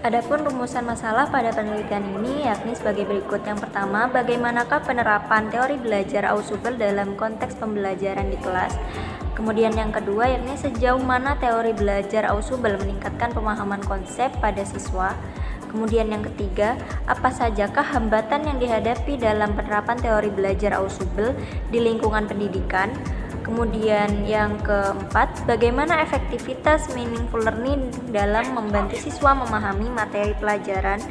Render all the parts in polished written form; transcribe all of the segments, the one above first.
Adapun rumusan masalah pada penelitian ini yakni sebagai berikut. Yang pertama, bagaimanakah penerapan teori belajar Ausubel dalam konteks pembelajaran di kelas? Kemudian yang kedua yakni sejauh mana teori belajar Ausubel meningkatkan pemahaman konsep pada siswa? Kemudian yang ketiga, apa sajakah hambatan yang dihadapi dalam penerapan teori belajar Ausubel di lingkungan pendidikan? Kemudian yang keempat, bagaimana efektivitas meaningful learning dalam membantu siswa memahami materi pelajaran?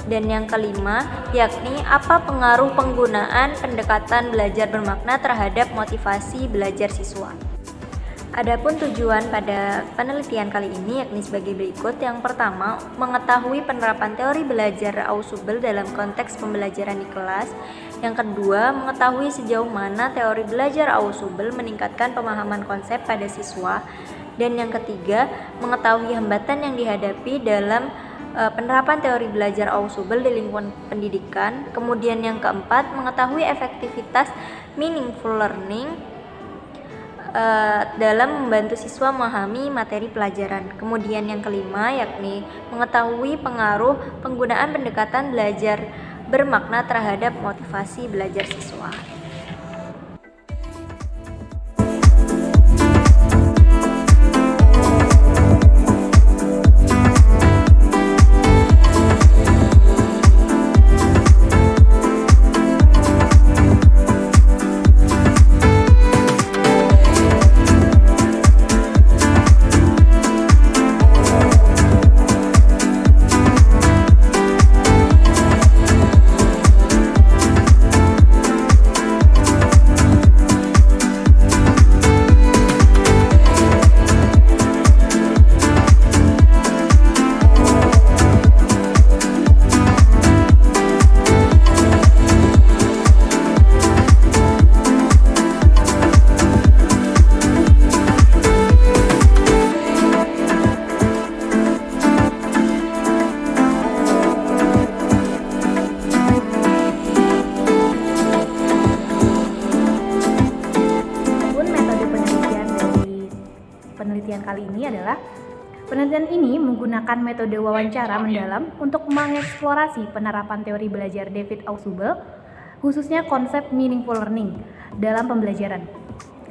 Dan yang kelima, yakni apa pengaruh penggunaan pendekatan belajar bermakna terhadap motivasi belajar siswa? Adapun tujuan pada penelitian kali ini yakni sebagai berikut. Yang pertama, mengetahui penerapan teori belajar Ausubel dalam konteks pembelajaran di kelas. Yang kedua, mengetahui sejauh mana teori belajar Ausubel meningkatkan pemahaman konsep pada siswa. Dan yang ketiga, mengetahui hambatan yang dihadapi dalam penerapan teori belajar Ausubel di lingkungan pendidikan. Kemudian yang keempat, mengetahui efektivitas meaningful learning dalam membantu siswa memahami materi pelajaran. Kemudian yang kelima yakni mengetahui pengaruh penggunaan pendekatan belajar bermakna terhadap motivasi belajar siswa. Penelitian ini menggunakan metode wawancara mendalam untuk mengeksplorasi penerapan teori belajar David Ausubel, khususnya konsep meaningful learning dalam pembelajaran.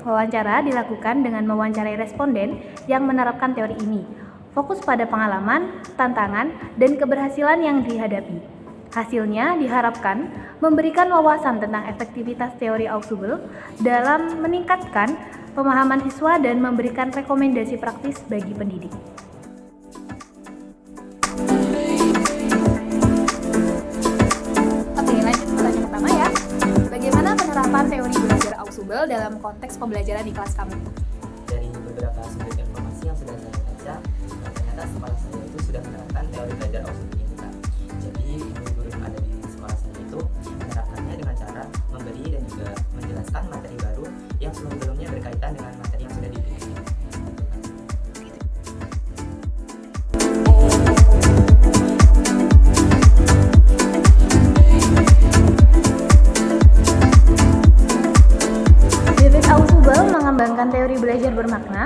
Wawancara dilakukan dengan mewawancarai responden yang menerapkan teori ini, fokus pada pengalaman, tantangan, dan keberhasilan yang dihadapi. Hasilnya diharapkan memberikan wawasan tentang efektivitas teori Ausubel dalam meningkatkan pemahaman siswa dan memberikan rekomendasi praktis bagi pendidik. Oke, lanjut pertanyaan pertama ya. Bagaimana penerapan teori belajar Ausubel dalam konteks pembelajaran di kelas kamu? Dari beberapa sumber informasi yang sudah saya baca, ternyata sekolah saya itu sudah menerapkan teori belajar Ausubel ini, Kak. Jadi guru-guru yang ada di sekolah saya itu menerapkannya dengan cara memberi dan juga menjelaskan materi baru yang sebelum-sebelumnya berkaitan dengan materi yang sudah dipilih. David Ausubel mengembangkan teori belajar bermakna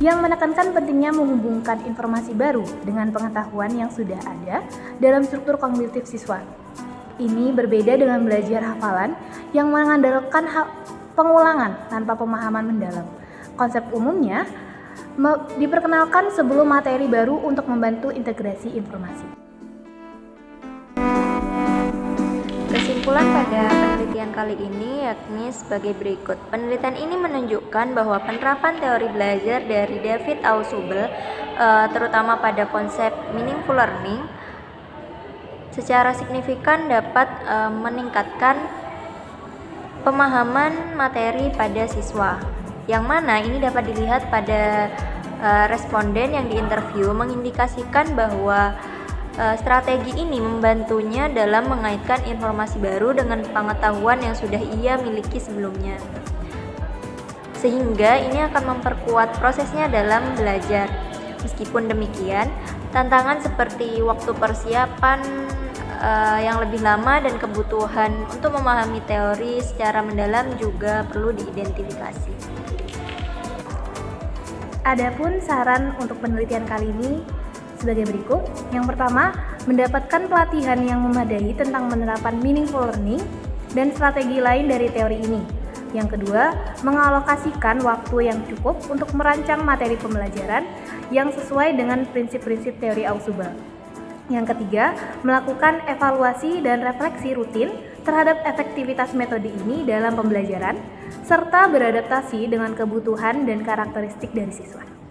yang menekankan pentingnya menghubungkan informasi baru dengan pengetahuan yang sudah ada dalam struktur kognitif siswa. Ini berbeda dengan belajar hafalan yang mengandalkan pengulangan tanpa pemahaman mendalam. Konsep umumnya diperkenalkan sebelum materi baru untuk membantu integrasi informasi. Kesimpulan pada penelitian kali ini yakni sebagai berikut. Penelitian ini menunjukkan bahwa penerapan teori belajar dari David Ausubel, terutama pada konsep meaningful learning, secara signifikan dapat meningkatkan pemahaman materi pada siswa. Yang mana ini dapat dilihat pada responden yang diinterview mengindikasikan bahwa strategi ini membantunya dalam mengaitkan informasi baru dengan pengetahuan yang sudah ia miliki sebelumnya. Sehingga ini akan memperkuat prosesnya dalam belajar. Meskipun demikian, tantangan seperti waktu persiapan yang lebih lama dan kebutuhan untuk memahami teori secara mendalam juga perlu diidentifikasi. Adapun saran untuk penelitian kali ini sebagai berikut. Yang pertama, mendapatkan pelatihan yang memadai tentang penerapan meaningful learning dan strategi lain dari teori ini. Yang kedua, mengalokasikan waktu yang cukup untuk merancang materi pembelajaran yang sesuai dengan prinsip-prinsip teori Ausubel. Yang ketiga, melakukan evaluasi dan refleksi rutin terhadap efektivitas metode ini dalam pembelajaran, serta beradaptasi dengan kebutuhan dan karakteristik dari siswa.